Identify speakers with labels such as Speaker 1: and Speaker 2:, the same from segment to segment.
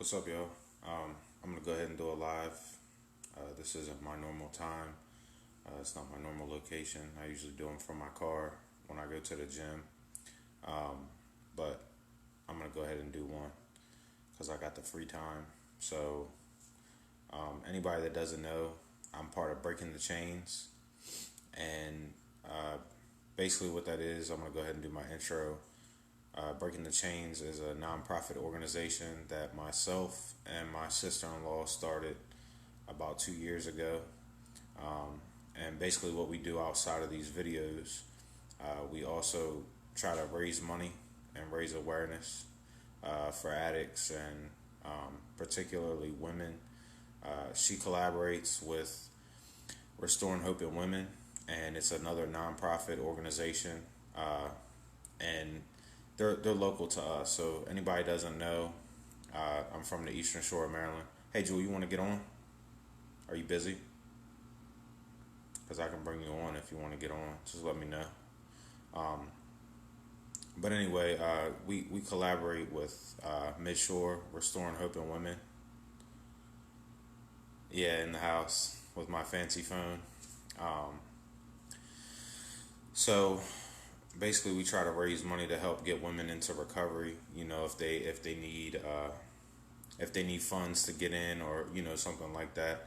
Speaker 1: What's up, y'all? I'm gonna go ahead and do a live. This isn't my normal time. It's not my normal location. I usually do them from my car when I go to the gym. But I'm gonna go ahead and do one because I got the free time. So anybody that doesn't know, I'm part of Breaking the Chains, and basically what that is, I'm gonna go ahead and do my intro. Breaking the Chains is a nonprofit organization that myself and my sister-in-law started about 2 years ago. And basically, what we do outside of these videos, we also try to raise money and raise awareness for addicts and particularly women. She collaborates with Restoring Hope in Women, and it's another nonprofit organization. And they're local to us. So anybody doesn't know, I'm from the Eastern Shore of Maryland. Hey, Jewel, you want to get on? Are you busy? Because I can bring you on if you want to get on. Just let me know. Um, but anyway, we collaborate with Midshore, Restoring Hope in Women. Yeah, in the house with my fancy phone. Um, so basically, we try to raise money to help get women into recovery. You know, if they need funds to get in, or something like that,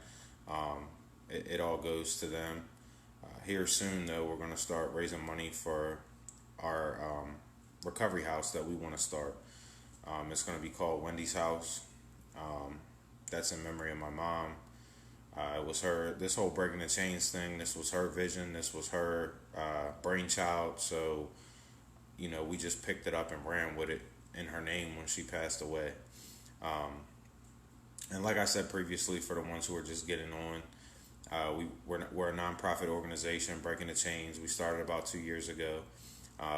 Speaker 1: it all goes to them. Here soon, though, we're going to start raising money for our recovery house that we want to start. It's going to be called Wendy's House. Um, that's in memory of my mom. It was her, this whole breaking the chains thing, this was her vision, this was her brainchild. So, we just picked it up and ran with it in her name when she passed away. Um, and like I said previously, for the ones who are just getting on, we're a nonprofit organization, Breaking the Chains. We started about 2 years ago.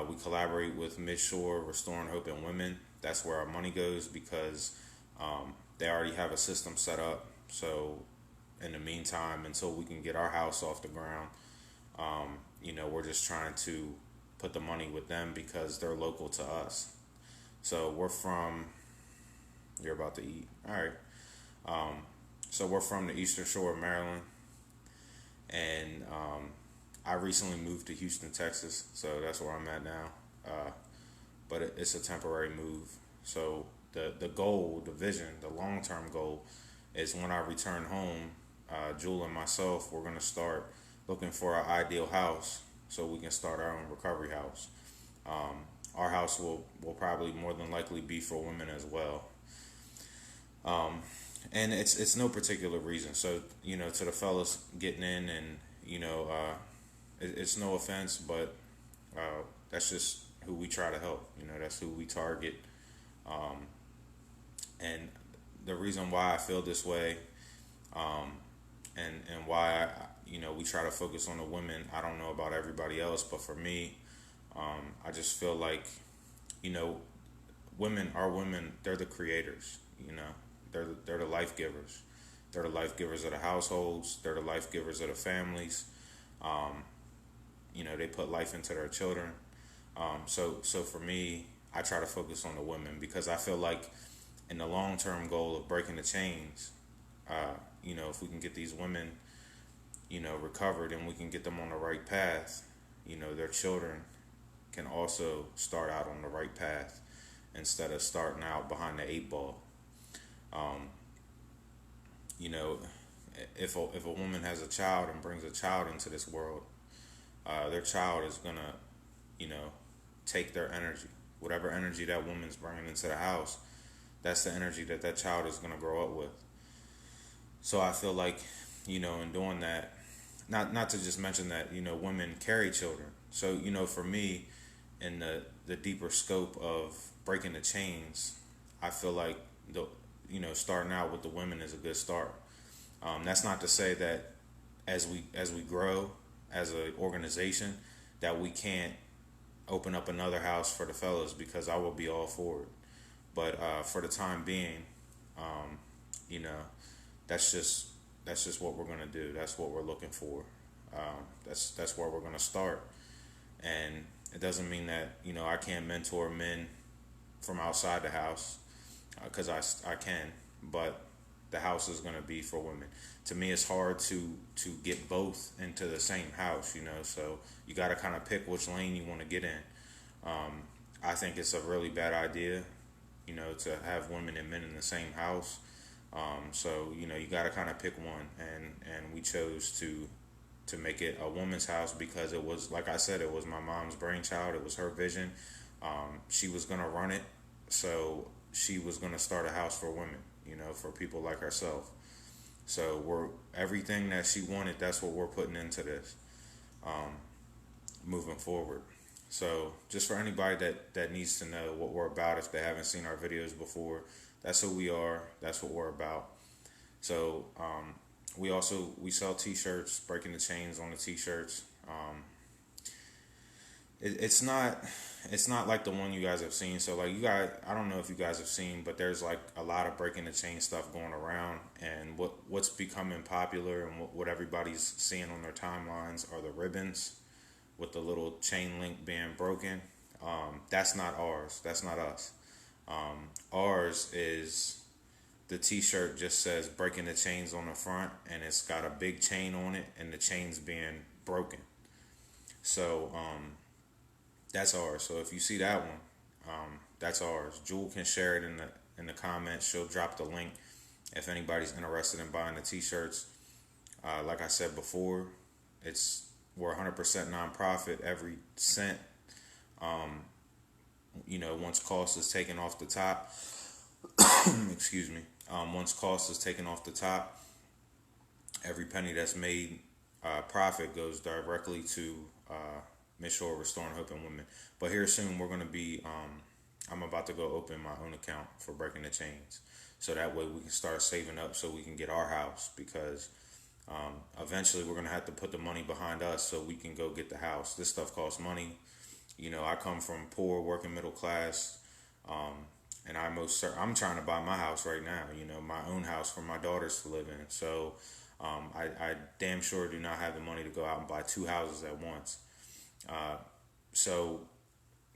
Speaker 1: We collaborate with Midshore, Restoring Hope in Women. That's where our money goes because they already have a system set up. So in the meantime, until we can get our house off the ground, we're just trying to put the money with them because they're local to us. So you're about to eat. All right. So we're from the Eastern Shore of Maryland, and I recently moved to Houston, Texas. So that's where I'm at now. But it's a temporary move. So the goal, the vision, the long-term goal is when I return home, Jewel and myself, we're going to start looking for our ideal house so we can start our own recovery house. Our house will probably more than likely be for women as well. And it's no particular reason. So, to the fellas getting in, and, it's no offense, but that's just who we try to help. That's who we target. Um, and the reason why I feel this way, um, and why we try to focus on the women. I don't know about everybody else, but for me, I just feel like you know our women, they're the creators. They're the life givers. They're the life givers of the households. They're the life givers of the families. Um, they put life into their children. So for me, I try to focus on the women because I feel like in the long term goal of breaking the chains, if we can get these women, recovered, and we can get them on the right path, their children can also start out on the right path instead of starting out behind the eight ball. Um, you know, if a woman has a child and brings a child into this world, their child is gonna, you know, take their energy, whatever energy that woman's bringing into the house. That's the energy that child is gonna grow up with. So I feel like, in doing that, not to just mention that women carry children. So for me, in the deeper scope of breaking the chains, I feel like starting out with the women is a good start. That's not to say that as we grow as an organization that we can't open up another house for the fellas, because I will be all for it. But for the time being, um, you know, that's just what we're gonna do. That's what we're looking for. That's where we're gonna start. And it doesn't mean that I can't mentor men from outside the house, because I can. but the house is going to be for women. To me, it's hard to get both into the same house, so you got to kind of pick which lane you want to get in. I think it's a really bad idea, to have women and men in the same house. So you got to kind of pick one, and we chose to make it a woman's house because it was, like I said, it was my mom's brainchild. It was her vision. She was gonna run it, so she was gonna start a house for women, for people like herself. So we're everything that she wanted. That's what we're putting into this, moving forward. So just for anybody that needs to know what we're about, if they haven't seen our videos before, that's who we are. That's what we're about. So we sell T-shirts, breaking the chains on the T-shirts. It's not like the one you guys have seen. So like I don't know if you guys have seen, but there's like a lot of breaking the chain stuff going around, and what's becoming popular and what everybody's seeing on their timelines are the ribbons with the little chain link being broken. That's not ours. That's not us. Ours is the T-shirt just says breaking the chains on the front, and it's got a big chain on it, and the chain's being broken. So that's ours. So if you see that one, that's ours. Jewel can share it in the comments. She'll drop the link if anybody's interested in buying the T-shirts. Like I said before, we're 100% nonprofit. Every cent, once cost is taken off the top. Excuse me. Once cost is taken off the top, every penny that's made profit goes directly to Miss Shore Restoring Hope in Women. But here soon we're going to be, I'm about to go open my own account for Breaking the Chains. So that way we can start saving up so we can get our house, because eventually we're going to have to put the money behind us so we can go get the house. This stuff costs money. I come from poor, working middle class, and I'm trying to buy my house right now, my own house for my daughters to live in. So I damn sure do not have the money to go out and buy two houses at once. So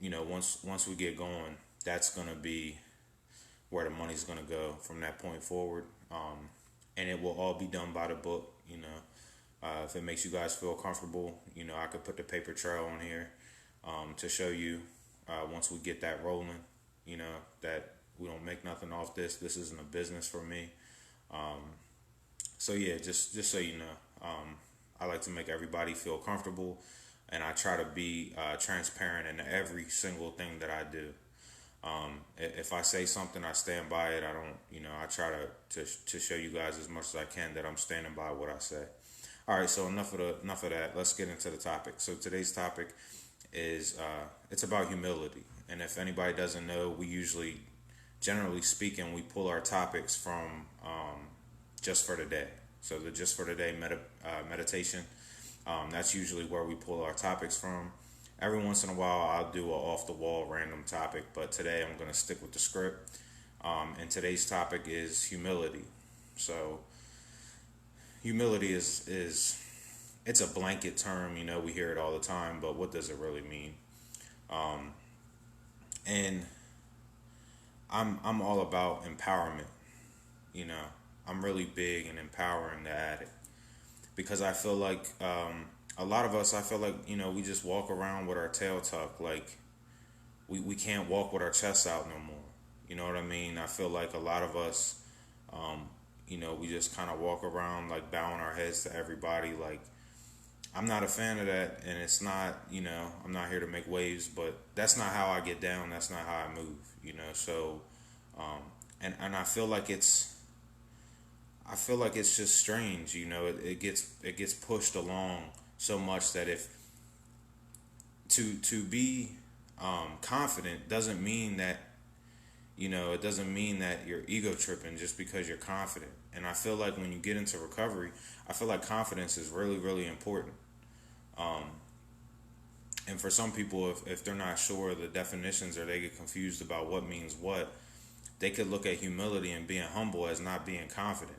Speaker 1: once we get going, that's going to be where the money's going to go from that point forward. And it will all be done by the book. If it makes you guys feel comfortable, I could put the paper trail on here to show you once we get that rolling, that we don't make nothing off this. This isn't a business for me. So yeah, just so you know, I like to make everybody feel comfortable, and I try to be transparent in every single thing that I do. If I say something, I stand by it. I don't, I try to show you guys as much as I can that I'm standing by what I say. All right, so enough of that. Let's get into the topic. So today's topic is it's about humility. And if anybody doesn't know, we usually, generally speaking, we pull our topics from Just for Today. So the Just for Today meditation, that's usually where we pull our topics from. Every once in a while, I'll do an off-the-wall random topic, but today I'm going to stick with the script. And today's topic is humility. So humility is it's a blanket term, we hear it all the time, but what does it really mean? And I'm all about empowerment. I'm really big in empowering the addict, because I feel like a lot of us, we just walk around with our tail tucked, like we can't walk with our chest out no more. You know what I mean? I feel like a lot of us, we just kind of walk around like bowing our heads to everybody. Like, I'm not a fan of that, and it's not, I'm not here to make waves, but that's not how I get down. That's not how I move, So, and I feel like it's just strange, It gets pushed along so much that if to be confident doesn't mean that, it doesn't mean that you're ego tripping just because you're confident. And I feel like when you get into recovery, I feel like confidence is really, really important. And for some people, if they're not sure of the definitions, or they get confused about what means what, they could look at humility and being humble as not being confident,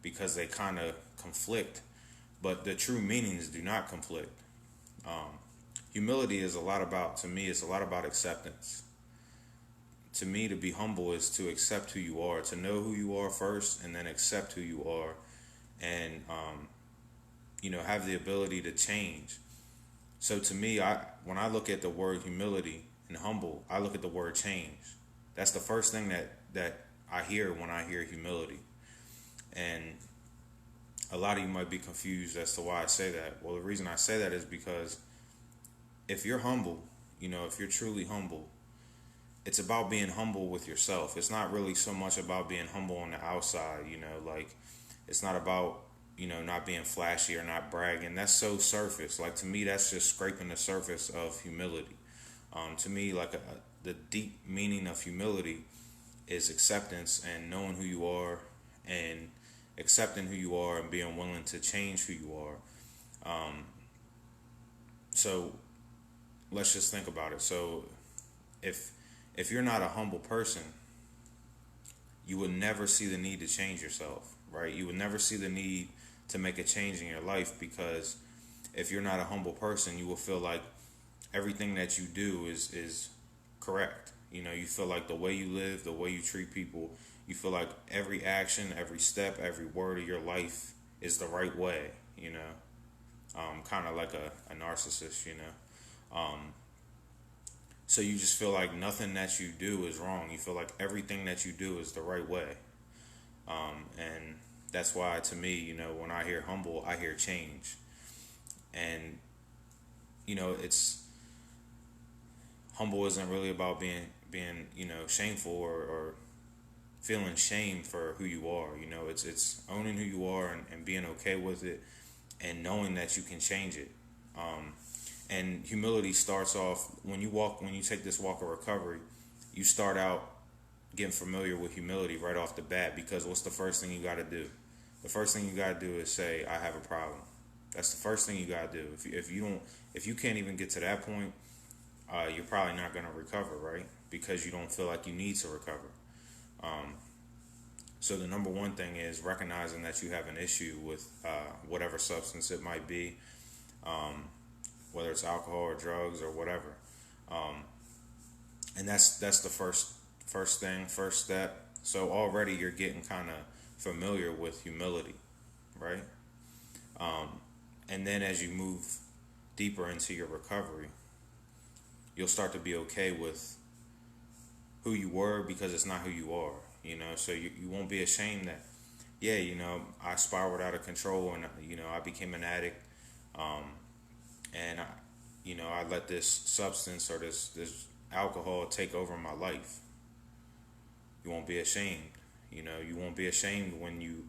Speaker 1: because they kind of conflict. But the true meanings do not conflict. Humility is to me, it's a lot about acceptance. to me, to be humble is to accept who you are, to know who you are first, and then accept who you are, and have the ability to change. So to me, when I look at the word humility and humble, I look at the word change. That's the first thing that I hear when I hear humility. And a lot of you might be confused as to why I say that. Well, the reason I say that is because if you're humble, if you're truly humble, it's about being humble with yourself. It's not really so much about being humble on the outside, like it's not about, not being flashy or not bragging. That's so surface. Like to me, that's just scraping the surface of humility. To me, like the deep meaning of humility is acceptance and knowing who you are and accepting who you are and being willing to change who you are. So let's just think about it. So if you're not a humble person, you would never see the need to change yourself, right? You would never see the need to make a change in your life, because if you're not a humble person, you will feel like everything that you do is correct. You feel like the way you live, the way you treat people, you feel like every action, every step, every word of your life is the right way, kind of like a narcissist, So you just feel like nothing that you do is wrong. You feel like everything that you do is the right way. And that's why, to me, when I hear humble, I hear change. And, it's humble isn't really about being shameful or feeling shame for who you are. It's owning who you are and being okay with it and knowing that you can change it. And humility starts off when you take this walk of recovery, you start out getting familiar with humility right off the bat, because what's the first thing you got to do? The first thing you got to do is say, I have a problem. That's the first thing you got to do. If you can't even get to that point, you're probably not going to recover, right? Because you don't feel like you need to recover. So the number one thing is recognizing that you have an issue with whatever substance it might be, whether it's alcohol or drugs or whatever. And that's the first step. So already you're getting kind of familiar with humility, right? And then as you move deeper into your recovery, you'll start to be okay with who you were, because it's not who you are, so you won't be ashamed that, yeah, I spiraled out of control and, I became an addict, and I let this substance or this alcohol take over my life. You won't be ashamed. You won't be ashamed when you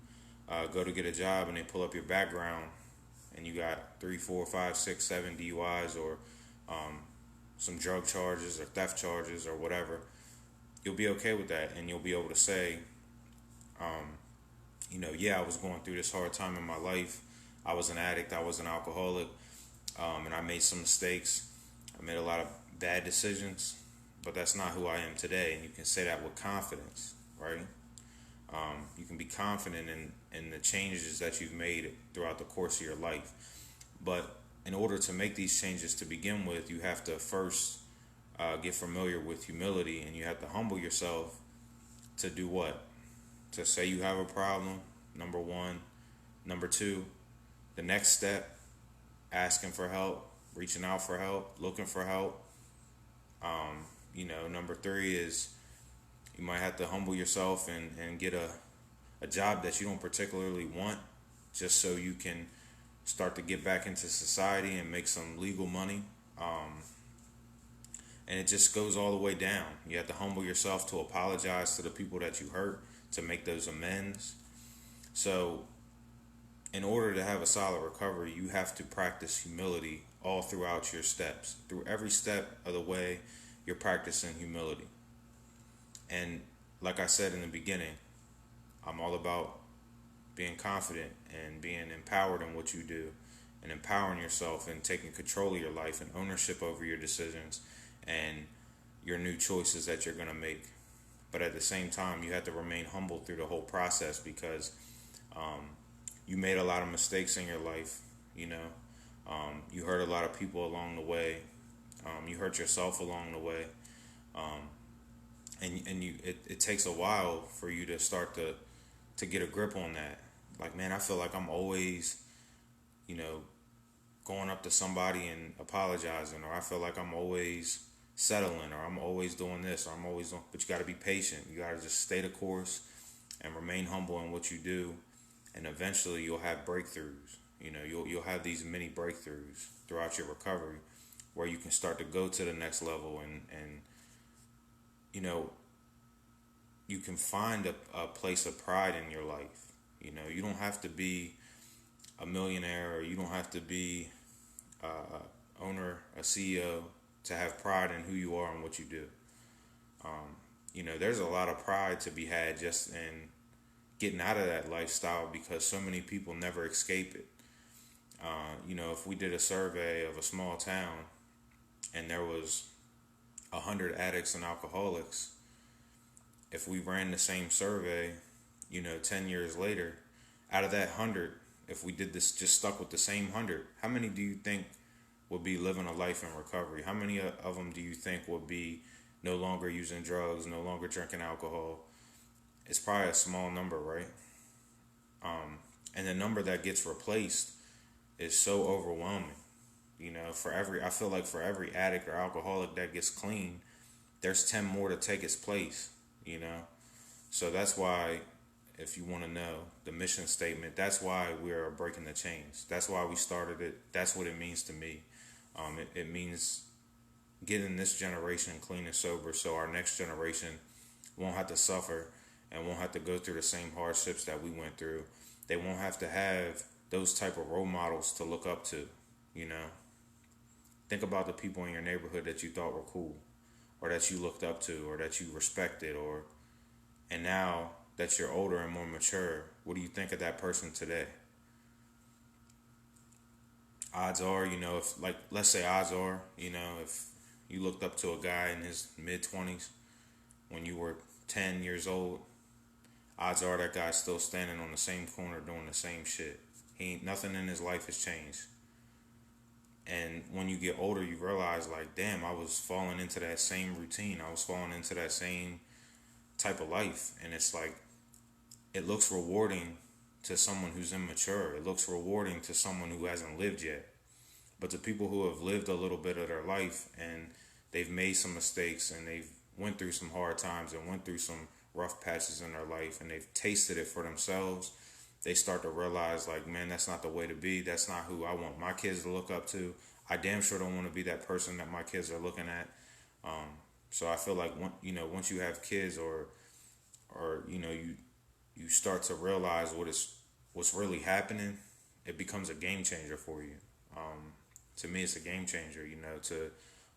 Speaker 1: go to get a job and they pull up your background and you got 3, 4, 5, 6, 7 DUIs or some drug charges or theft charges or whatever. You'll be okay with that, and you'll be able to say, yeah, I was going through this hard time in my life. I was an addict. I was an alcoholic, and I made some mistakes. I made a lot of bad decisions, but that's not who I am today. And you can say that with confidence, right? You can be confident in the changes that you've made throughout the course of your life. But in order to make these changes to begin with, you have to first get familiar with humility, and you have to humble yourself to do what? To say you have a problem, number one. Number two, the next step, asking for help, reaching out for help, looking for help. Number three is you might have to humble yourself and get a job that you don't particularly want, just so you can start to get back into society and make some legal money. And it just goes all the way down. You have to humble yourself to apologize to the people that you hurt, to make those amends. So in order to have a solid recovery, you have to practice humility all throughout your steps. Through every step of the way, you're practicing humility. And like I said in the beginning, I'm all about being confident and being empowered in what you do, and empowering yourself and taking control of your life and ownership over your decisions and your new choices that you're going to make. But at the same time, you have to remain humble through the whole process, because you made a lot of mistakes in your life. You hurt a lot of people along the way. You hurt yourself along the way. and it takes a while for you to start to get a grip on that. Like, man, I feel like I'm always, you know, going up to somebody and apologizing, or I feel like I'm always settling, or I'm always doing this, or I'm always doing. But you got to be patient. You got to just stay the course and remain humble in what you do, and eventually you'll have breakthroughs. You know, you'll have these mini breakthroughs throughout your recovery, where you can start to go to the next level, and you know, you can find a place of pride in your life. You know, you don't have to be a millionaire, or you don't have to be owner, a CEO, to have pride in who you are and what you do. You know, there's a lot of pride to be had just in getting out of that lifestyle, because so many people never escape it. You know, if we did a survey of a small town and there was 100 addicts and alcoholics, if we ran the same survey, you know, 10 years later, out of that 100, if we did this, just stuck with the same 100, how many do you think would be living a life in recovery? How many of them do you think would be no longer using drugs, no longer drinking alcohol? It's probably a small number, right? And the number that gets replaced is so overwhelming. You know, I feel like for every addict or alcoholic that gets clean, there's 10 more to take its place, you know? So that's why, if you want to know the mission statement, that's why we're breaking the chains. That's why we started it. That's what it means to me. It means getting this generation clean and sober, so our next generation won't have to suffer and won't have to go through the same hardships that we went through. They won't have to have those type of role models to look up to, you know? Think about the people in your neighborhood that you thought were cool, or that you looked up to, or that you respected, and now that you're older and more mature, what do you think of that person today? Odds are, you know, if, like, let's say odds are, you know, if you looked up to a guy in his mid 20s when you were 10 years old, odds are that guy's still standing on the same corner doing the same shit. He ain't, nothing in his life has changed. And when you get older, you realize, like, damn, I was falling into that same routine. I was falling into that same type of life. And it's like, it looks rewarding to someone who's immature. It looks rewarding to someone who hasn't lived yet. But to people who have lived a little bit of their life, and they've made some mistakes, and they've went through some hard times, and went through some rough patches in their life, and they've tasted it for themselves, they start to realize, like, man, that's not the way to be. That's not who I want my kids to look up to. I damn sure don't want to be that person that my kids are looking at. So I feel like, you know, once you have kids, or you know, you start to realize what's really happening, it becomes a game changer for you. To me, it's a game changer, you know, to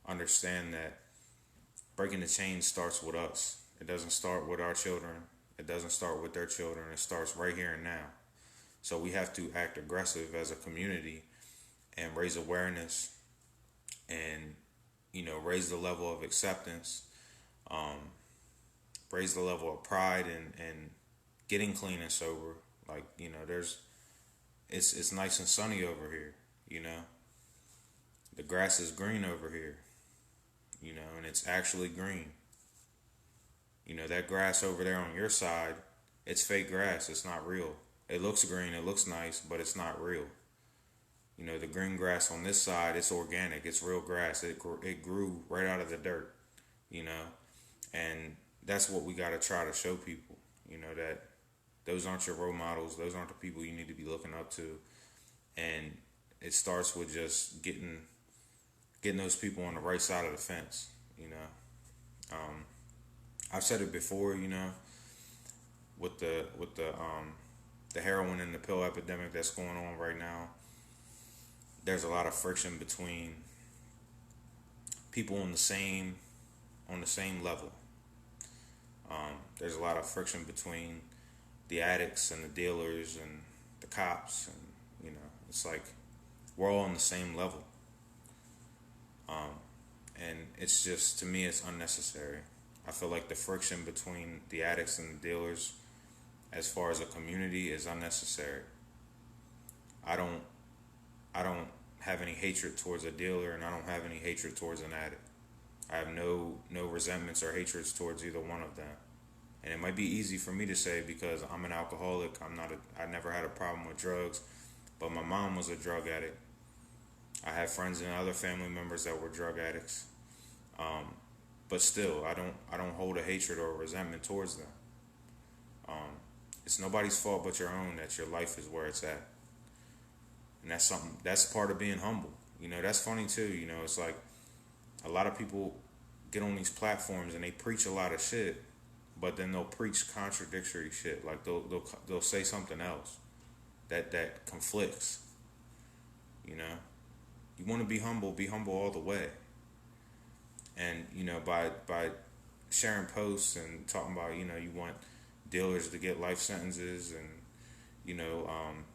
Speaker 1: understand that breaking the chain starts with us. It doesn't start with our children. It doesn't start with their children. It starts right here and now. So we have to act aggressive as a community and raise awareness, and, you know, raise the level of acceptance, um, raise the level of pride, and getting clean and sober. Like, you know, it's nice and sunny over here, you know. The grass is green over here, you know, and it's actually green. You know, that grass over there on your side, it's fake grass. It's not real. It looks green, it looks nice, but it's not real. You know, the green grass on this side, it's organic. It's real grass. It grew right out of the dirt, you know. And that's what we got to try to show people, you know, that those aren't your role models. Those aren't the people you need to be looking up to. And it starts with just getting those people on the right side of the fence, you know. I've said it before, you know, with the heroin and the pill epidemic that's going on right now. There's a lot of friction between people on the same level. There's a lot of friction between the addicts and the dealers and the cops, and, you know, it's like we're all on the same level. And it's just, to me, it's unnecessary. I feel like the friction between the addicts and the dealers, as far as a community, is unnecessary. I don't have any hatred towards a dealer, and I don't have any hatred towards an addict. I have no resentments or hatreds towards either one of them. And it might be easy for me to say because I'm an alcoholic. I never had a problem with drugs, but my mom was a drug addict. I have friends and other family members that were drug addicts. Um, but still, I don't hold a hatred or a resentment towards them. Um, it's nobody's fault but your own that your life is where it's at, and that's part of being humble. That's funny too. It's like a lot of people get on these platforms and they preach a lot of shit, but then they'll preach contradictory shit. Like they'll say something else that conflicts. You know, you want to be humble all the way. And by sharing posts and talking about you want dealers to get life sentences and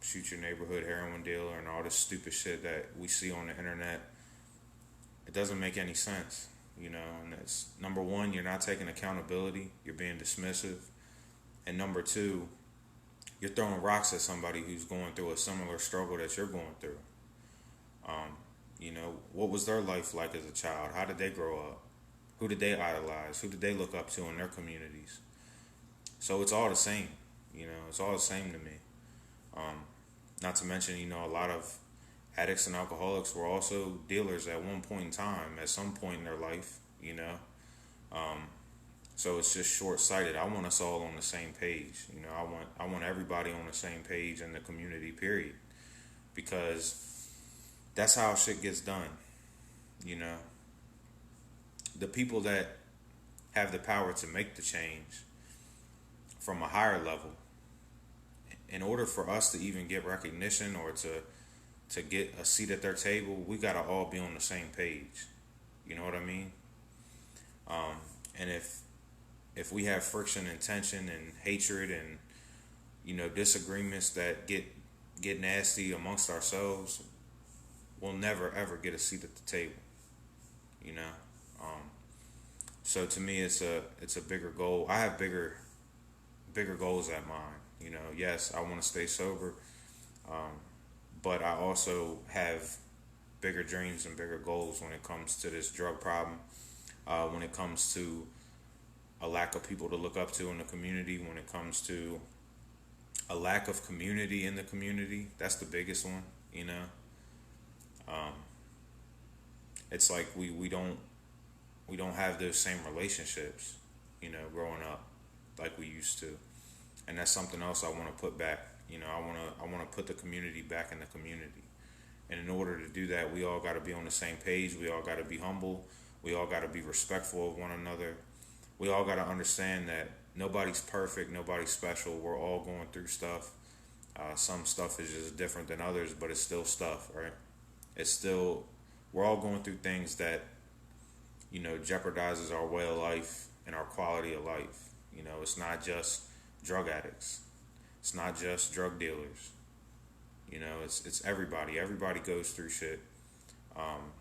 Speaker 1: shoot your neighborhood heroin dealer and all this stupid shit that we see on the internet, it doesn't make any sense. And it's number one, you're not taking accountability, you're being dismissive, and number two, you're throwing rocks at somebody who's going through a similar struggle that you're going through. Um, what was their life like as a child? How did they grow up? Who did they idolize? Who did they look up to in their communities? So it's all the same. It's all the same to me. Um, Not to mention, a lot of addicts and alcoholics were also dealers at one point in time, at some point in their life. Um, so it's just short sighted. I want us all on the same page. I want everybody on the same page in the community, period. Because that's how shit gets done. You know, the people that have the power to make the change from a higher level, in order for us to even get recognition or to get a seat at their table, we gotta all be on the same page. You know what I mean? And if we have friction and tension and hatred and disagreements that get nasty amongst ourselves, we'll never ever get a seat at the table. You know. Um, so to me, it's a bigger goal. I have bigger goals at mine. Yes, I want to stay sober, um, but I also have bigger dreams and bigger goals when it comes to this drug problem. When it comes to a lack of people to look up to in the community, when it comes to a lack of community in the community, that's the biggest one. You know, um, it's like we don't have those same relationships. Growing up like we used to, and that's something else I want to put back. I want to put the community back in the community. And in order to do that, we all got to be on the same page. We all got to be humble. We all got to be respectful of one another. We all got to understand that nobody's perfect, nobody's special. We're all going through stuff. Some stuff is just different than others, but it's still stuff, right? It's still, we're all going through things that, jeopardizes our way of life and our quality of life. It's not just drug addicts. It's not just drug dealers. It's everybody. Everybody goes through shit. Um,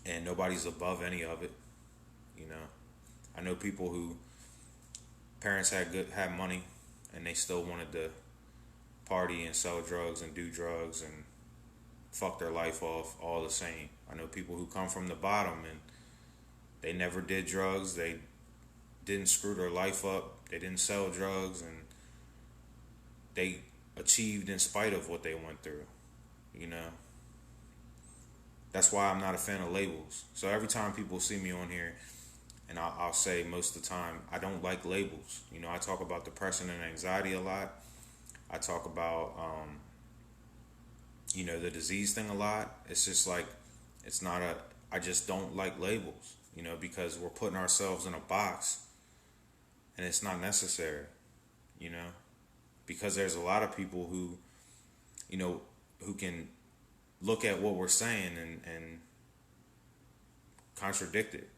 Speaker 1: and nobody's above any of it. You know, I know people who parents had money and they still wanted to party and sell drugs and do drugs and fuck their life off all the same. I know people who come from the bottom and they never did drugs. They didn't screw their life up. They didn't sell drugs and they achieved in spite of what they went through. You know, that's why I'm not a fan of labels. So every time people see me on here, and I'll say most of the time, I don't like labels. I talk about depression and anxiety a lot. I talk about, the disease thing a lot. It's just like, I just don't like labels, because we're putting ourselves in a box and it's not necessary, because there's a lot of people who can look at what we're saying and contradict it,